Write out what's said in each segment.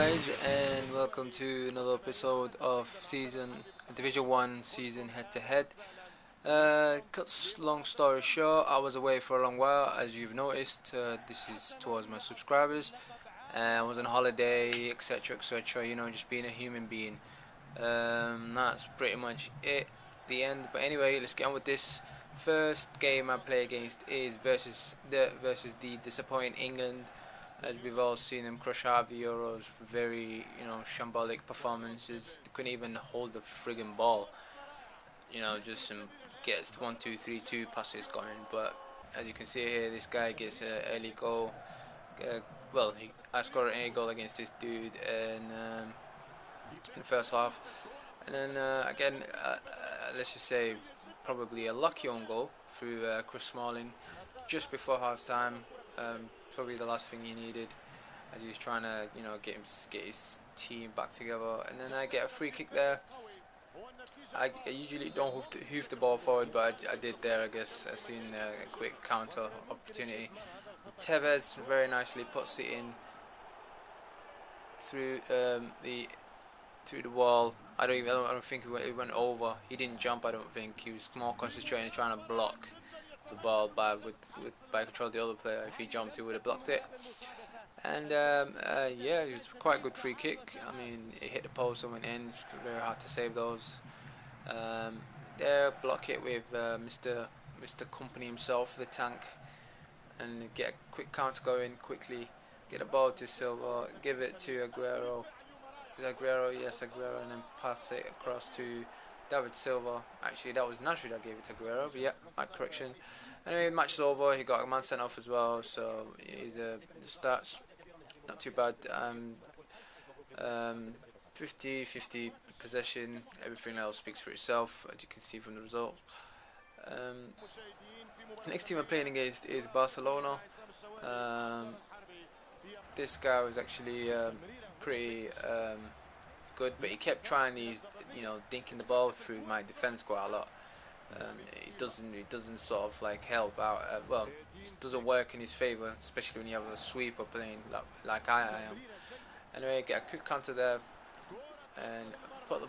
guys, and welcome to another episode of Division 1 season head to head. Cut long story short, I was away for a long while, as you've noticed. This is towards my subscribers. I was on holiday, etc., etc. Just being a human being. That's pretty much it. The end. But anyway, let's get on with this. First game I play against is versus the disappointing England, as we've all seen them crush out the Euros. Very shambolic performances. They couldn't even hold the friggin' ball. Just some gets 1-2-3-2 passes going. But as you can see here, this guy gets an early goal. I scored an early goal against this dude in the first half, and then again, let's just say probably a lucky own goal through Chris Smalling just before half time. Probably the last thing he needed, as he was trying to get his team back together. And then I get a free kick there. I usually don't hoof the ball forward, but I did there. I guess I seen a quick counter opportunity. Tevez very nicely puts it in through the wall. I don't think it went over. He didn't jump. I don't think he was more concentrating trying to block the ball by control of the other player. If he jumped, he would have blocked it. And yeah, it was quite a good free kick. I mean, it hit the post and went in. It's very hard to save those. There, block it with Mr. Company himself, the tank, and get a quick counter going quickly. Get a ball to Silva, give it to Aguero. Yes, Aguero, and then pass it across to David Silva. Actually, that was Nasri that gave it to Aguero, but yeah, my correction. Anyway, match is over. He got a man sent off as well, so he's the stats not too bad. 50-50 possession. Everything else speaks for itself, as you can see from the result. Next team I'm playing against is Barcelona. This guy was actually pretty good, but he kept trying these, dinking the ball through my defense quite a lot. It doesn't sort of like help out. It doesn't work in his favor, especially when you have a sweeper playing like I am. Anyway, get a quick counter there and pass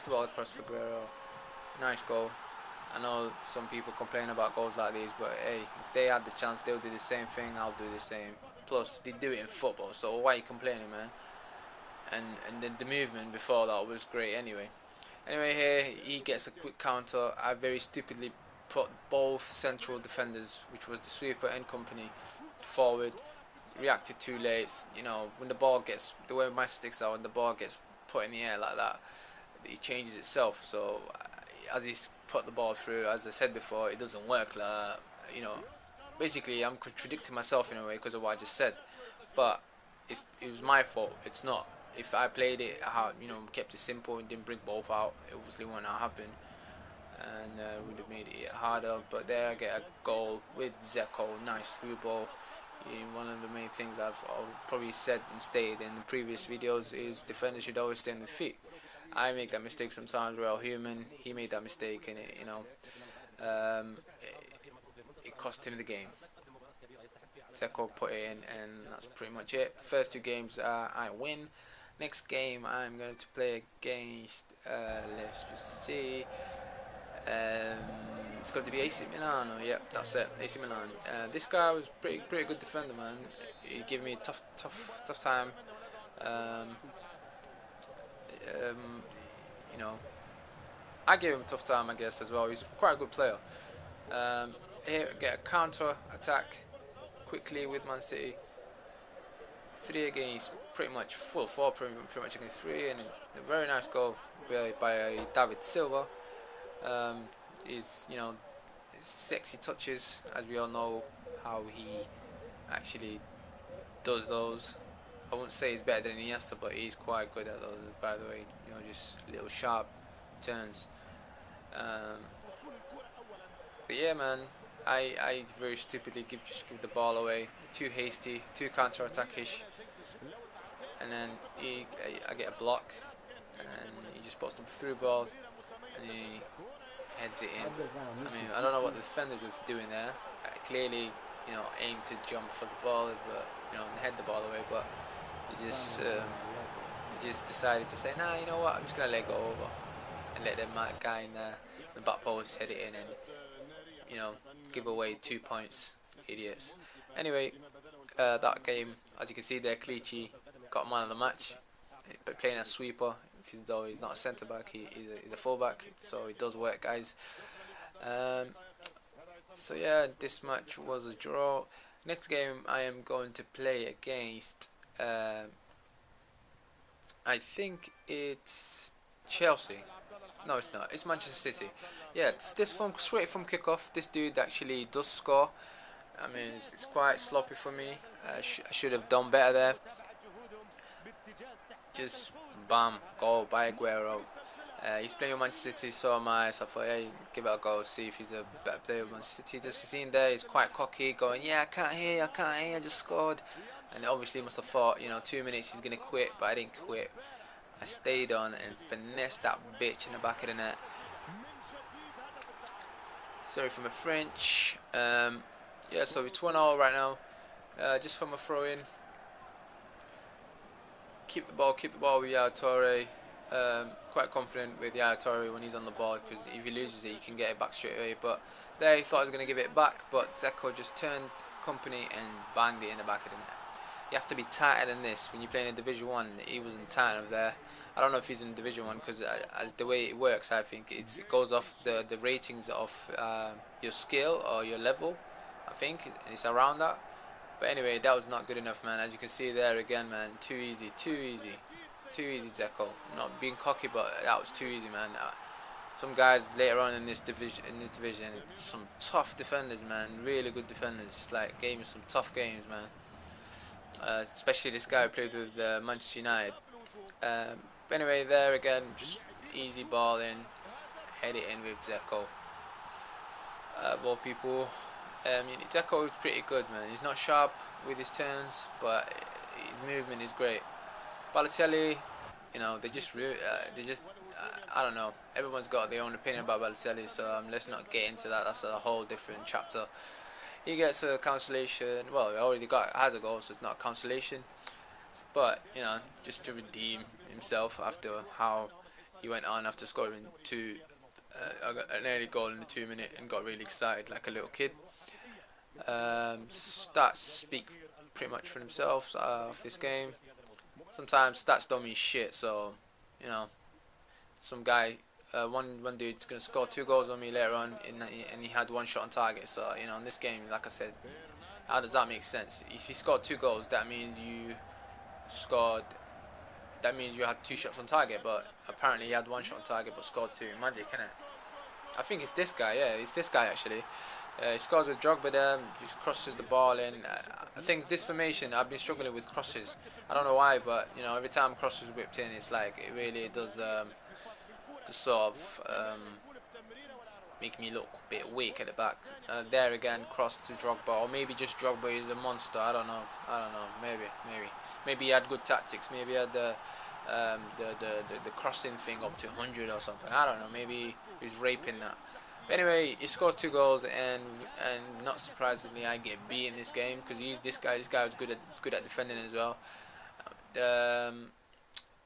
the ball across for Guerrero. Nice goal. I know some people complain about goals like these, but hey, if they had the chance, they'll do the same thing. I'll do the same. Plus, they do it in football, so why are you complaining, man? And the movement before that was great anyway. Anyway, here he gets a quick counter. I very stupidly put both central defenders, which was the sweeper and Company, forward. Reacted too late. When the way my sticks out, when the ball gets put in the air like that, it changes itself. So as he put the ball through, as I said before, it doesn't work like that. Basically I'm contradicting myself in a way because of what I just said, but it was my fault. It's not. If I played it how kept it simple and didn't bring both out, it obviously wouldn't have happened, and would have made it harder. But there I get a goal with Zeko. Nice through ball. One of the main things I've probably said and stated in the previous videos is defenders should always stay on their feet. I make that mistake sometimes. We're all human. He made that mistake, and it cost him the game. Zeko put it in, and that's pretty much it. First two games I win. Next game I'm going to play against, let's just see, it's going to be AC Milan. Yep, that's it, AC Milan. This guy was pretty good defender, man. He gave me a tough time. I gave him a tough time, I guess, as well. He's quite a good player. Here, get a counter attack quickly with Man City. 3 against pretty much full 4, pretty much against 3, and a very nice goal by David Silva. His sexy touches, as we all know how he actually does those. I wouldn't say he's better than Iniesta, but he's quite good at those, by the way. Just little sharp turns. But yeah, man, I very stupidly give the ball away. Too hasty, too counter-attack-ish. And then I get a block, and he just puts the through ball, and he heads it in. I mean, I don't know what the defenders were doing there. Clearly, aimed to jump for the ball, but and head the ball away. But He just decided to say, nah, you know what, I'm just gonna let go over and let the guy in the back post hit it in and give away 2 points, idiots. Anyway, that game, as you can see there, Clichy got man of the match, but playing as sweeper. Even though he's not a centre back, he's a full back, so it does work, guys. Um, so yeah, this match was a draw. Next game I am going to play against. I think it's Chelsea. No, it's not. It's Manchester City. Yeah, this from straight from kickoff. This dude actually does score. I mean, it's quite sloppy for me. I should have done better there. Just bam, goal by Aguero. He's playing with Manchester City, so am I. So I thought, hey, give it a go, see if he's a better player with Manchester City. Just seen there, he's quite cocky, going, yeah, I can't hear, I just scored. And obviously must have thought, 2 minutes he's gonna quit, but I didn't quit. I stayed on and finessed that bitch in the back of the net. Sorry for my French. Yeah, so it's 1-0 right now. Just from a throw in. Keep the ball with Yaya Toure. Quite confident with Yaya Toure when he's on the ball, because if he loses it, he can get it back straight away. But there, he thought he was going to give it back, but Zeko just turned company and banged it in the back of the net. You have to be tighter than this when you're playing in Division 1. He wasn't tight enough there. I don't know if he's in Division 1, because as the way it works, I think it goes off the ratings of your skill or your level, I think, and it's around that. But anyway, that was not good enough, man. As you can see there again, man, too easy, Zeko. Not being cocky, but that was too easy, man. Some guys later on in this division, some tough defenders, man, really good defenders. It's like gave me some tough games, man. Especially this guy who played with Manchester United. But anyway, there again, just easy ball in, head it in with Zeko. Of all people. Zeko is pretty good, man. He's not sharp with his turns, but his movement is great. Balotelli, I don't know. Everyone's got their own opinion about Balotelli, so let's not get into that. That's a whole different chapter. He gets a consolation. Well, he already has a goal, so it's not a consolation. But just to redeem himself after how he went on after scoring an early goal in the 2 minute and got really excited like a little kid. Stats speak pretty much for themselves of this game. Sometimes stats don't mean shit, so some guy, one dude's gonna score 2 goals on me later on, and he had 1 shot on target. So in this game, like I said, how does that make sense? If he scored 2 goals, that means you had 2 shots on target, but apparently he had 1 shot on target but scored 2. Magic, innit? I think it's this guy. Yeah, it's this guy actually. He scores with Drogba there, just crosses the ball in. I think this formation, I've been struggling with crosses. I don't know why, but every time crosses whipped in, it's like it really does to sort of make me look a bit weak at the back. There again, cross to Drogba, or maybe just Drogba is a monster. I don't know. Maybe he had good tactics. Maybe he had the crossing thing up to 100 or something. I don't know. Maybe he was raping that. But anyway, he scores 2 goals, and not surprisingly, I get beat in this game because this guy was good at defending as well.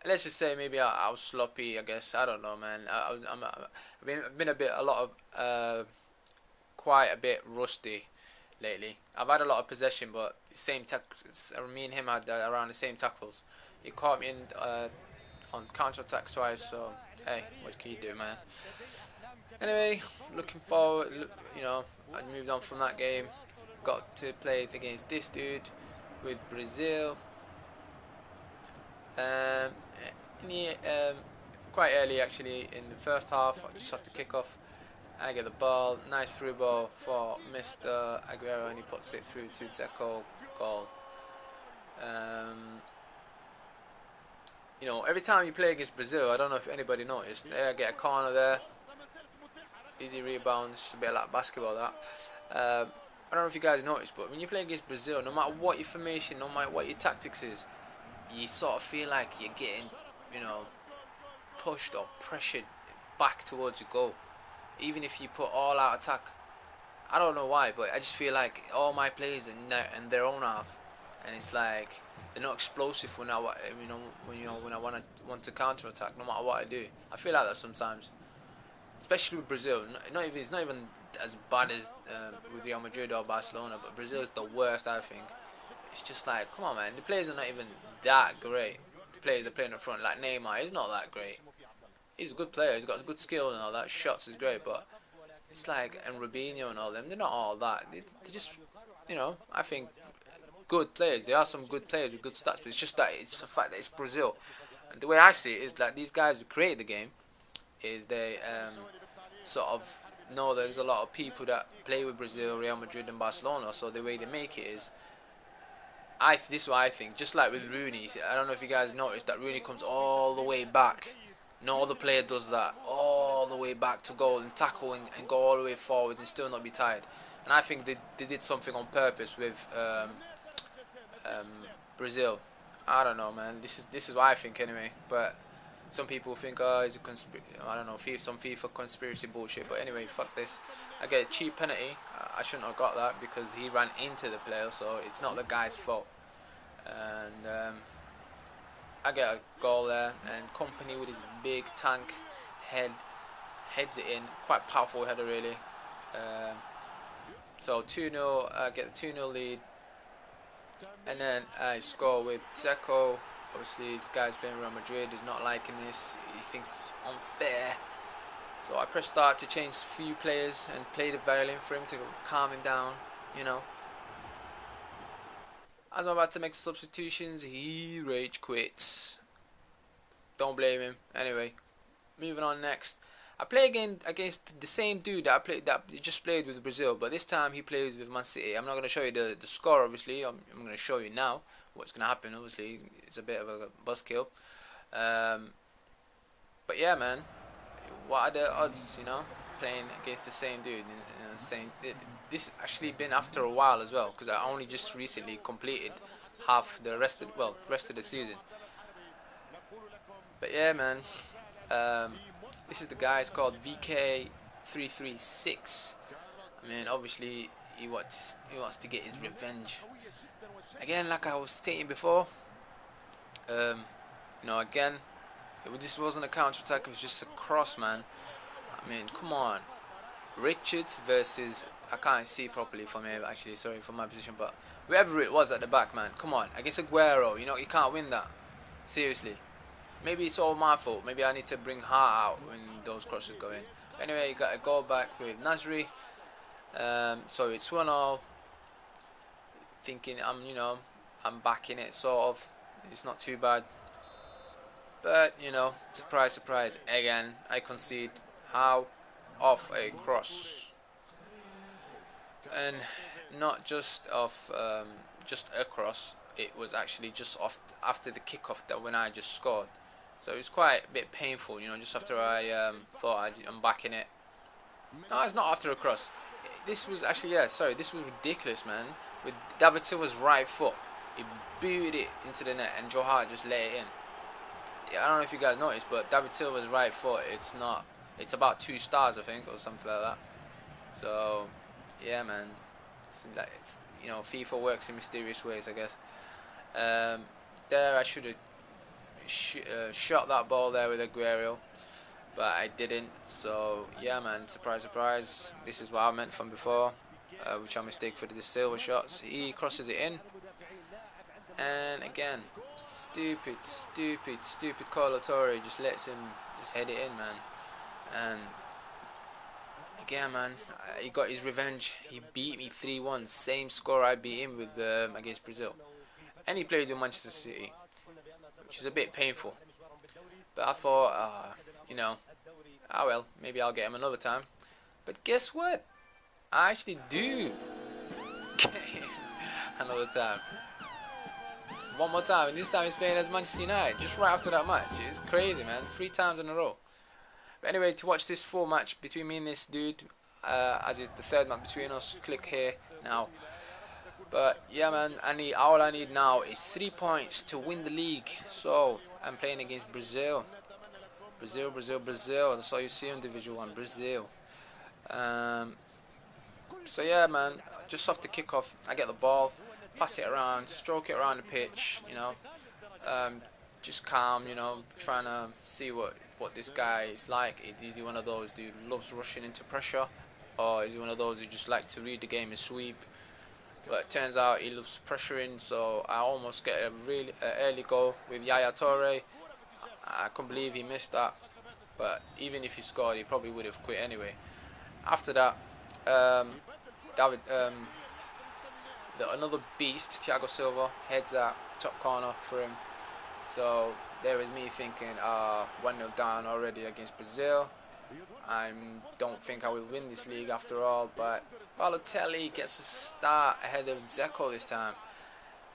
Let's just say maybe I was sloppy. I guess I don't know, man. I've been quite a bit rusty lately. I've had a lot of possession, but me and him had around the same tackles. He caught me on counter attacks twice. So hey, what can you do, man? Anyway, looking forward. I moved on from that game. Got to play against this dude with Brazil. Quite early actually in the first half, just after kickoff, I get the ball, nice through ball for Mr. Aguero, and he puts it through to Zeko, goal. Every time you play against Brazil, I don't know if anybody noticed, I get a corner there, easy rebound, it's just a bit like basketball that. I don't know if you guys noticed, but when you play against Brazil, no matter what your formation, no matter what your tactics is, you sort of feel like you're getting, pushed or pressured back towards your goal. Even if you put all out attack, I don't know why, but I just feel like all my players are in their own half, and it's like They're not explosive when I want to counter attack. No matter what I do, I feel like that sometimes, especially with Brazil. It's not even as bad as with Real Madrid or Barcelona, but Brazil is the worst. I think it's just like, come on, man. The players are not even that great. The players are playing up front, like Neymar. He's not that great. He's a good player. He's got good skill and all that. Shots is great, but it's like, and Robinho and all them. They're not all that. They're just, I think good players. There are some good players with good stats, but it's just that it's the fact that it's Brazil. And the way I see it is that these guys who create the game is they sort of know there's a lot of people that play with Brazil, Real Madrid, and Barcelona. So the way they make it is, this is what I think. Just like with Rooney, I don't know if you guys noticed that Rooney comes all the way back. No other player does that, all the way back to goal and tackle and go all the way forward and still not be tired. And I think they did something on purpose with Brazil. I don't know, man. This is what I think anyway. But some people think, oh, it's a I don't know, some FIFA conspiracy bullshit. But anyway, fuck this. I get a cheap penalty. I shouldn't have got that because he ran into the player, so it's not the guy's fault. And I get a goal there, and Company with his big tank heads it in. Quite powerful header, really. So 2-0, I get the 2-0 lead, and then I score with Dzeko. Obviously, this guy's playing Real Madrid. He's not liking this. He thinks it's unfair. So I press start to change a few players and play the violin for him to calm him down, As I'm about to make the substitutions, he rage quits. Don't blame him. Anyway, moving on next. I play again against the same dude that just played with Brazil, but this time he plays with Man City. I'm not going to show you the score, obviously. I'm going to show you now what's going to happen. Obviously, it's a bit of a buzzkill. But yeah, man. What are the odds, playing against the same dude? This actually been after a while as well, because I only just recently completed half the rest of the season. But yeah, man. This is the guy. It's called VK336. I mean, obviously he wants to get his revenge. Again, like I was stating before. Again, this wasn't a counter attack. It was just a cross, man. I mean, come on. Richards versus, I can't see properly from here actually, sorry for my position, but whoever it was at the back, man, come on, against Aguero, you can't win that, seriously. Maybe it's all my fault, maybe I need to bring heart out when those crosses go in. Anyway, you got a goal back with Nasri, so it's 1-0, thinking I'm back in it, sort of, it's not too bad, but surprise, surprise, again, I concede. How? Off a cross, and not just off just a cross, it was actually just off after the kickoff that when I just scored, so it was quite a bit painful, just after I thought I'm back in it. No, it's not after a cross. This was actually, this was ridiculous, man. With David Silva's right foot, he booted it into the net and Joe Hart just let it in. I don't know if you guys noticed, but David Silva's right foot, it's about 2 stars, I think, or something like that. So, yeah, man. FIFA works in mysterious ways, I guess. There, I should have shot that ball there with Aguero, but I didn't. So, yeah, man. Surprise, surprise. This is what I meant from before, which I mistake for the Silva shots. He crosses it in, and again, stupid Colo Torre just lets him just head it in, man. And again, man, he got his revenge. He beat me 3-1, same score I beat him with against Brazil. And he played with Manchester City, which is a bit painful. But I thought, well, maybe I'll get him another time. But guess what? I actually do get him another time. One more time, and this time he's playing as Manchester United, just right after that match. It's crazy, man. 3 times in a row. But anyway, to watch this full match between me and this dude, as it's the 3rd match between us, click here now. But yeah, man, all I need now is 3 points to win the league. So I'm playing against Brazil. Brazil. That's all you see in Division 1, Brazil. So yeah, man, just off the kickoff, I get the ball. pass it around, stroke it around the pitch, you know, um, just calm, you know, trying to see what this guy is like. Is he one of those who loves rushing into pressure, or is he one of those who just likes to read the game and sweep? But it turns out he loves pressuring, so I almost get a really early goal with Yaya Toure. I can't believe he missed that, but even if he scored, he probably would have quit anyway. After that, David, another beast, Thiago Silva, heads that top corner for him. So there is me thinking, 1-0 down already against Brazil. I don't think I will win this league after all, but Balotelli gets a start ahead of Dzeko this time,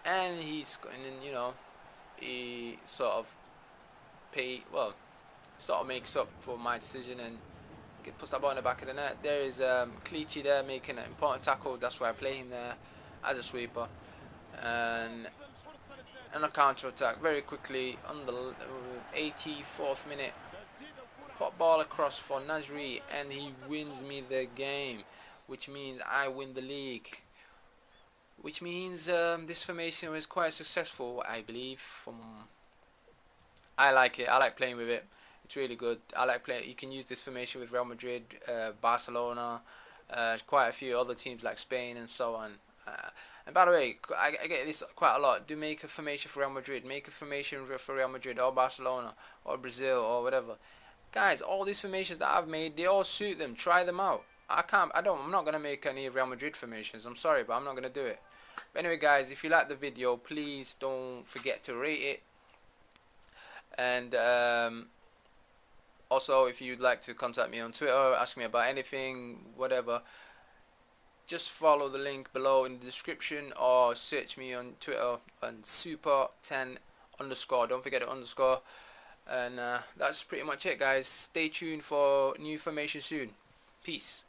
and you know, he sort of makes up for my decision and puts that ball in the back of the net. There is Clichy there making an important tackle. That's why I play him there as a sweeper, and a counter attack very quickly on the 84th minute. Pop ball across for Nasri, and he wins me the game, which means I win the league. Which means this formation was quite successful, I believe. I like it. I like playing with it. It's really good. I like playing. You can use this formation with Real Madrid, Barcelona, quite a few other teams like Spain and so on. And by the way, I get this quite a lot. Do make a formation for Real Madrid. Make a formation for Real Madrid or Barcelona or Brazil or whatever. Guys, all these formations that I've made, they all suit them. Try them out. I'm not going to make any Real Madrid formations. I'm sorry, but I'm not going to do it. But anyway, guys, if you like the video, please don't forget to rate it. And also, if you'd like to contact me on Twitter, ask me about anything, whatever, just follow the link below in the description, or search me on Twitter on super10_. Don't forget the underscore. And that's pretty much it, guys. Stay tuned for new information soon. Peace.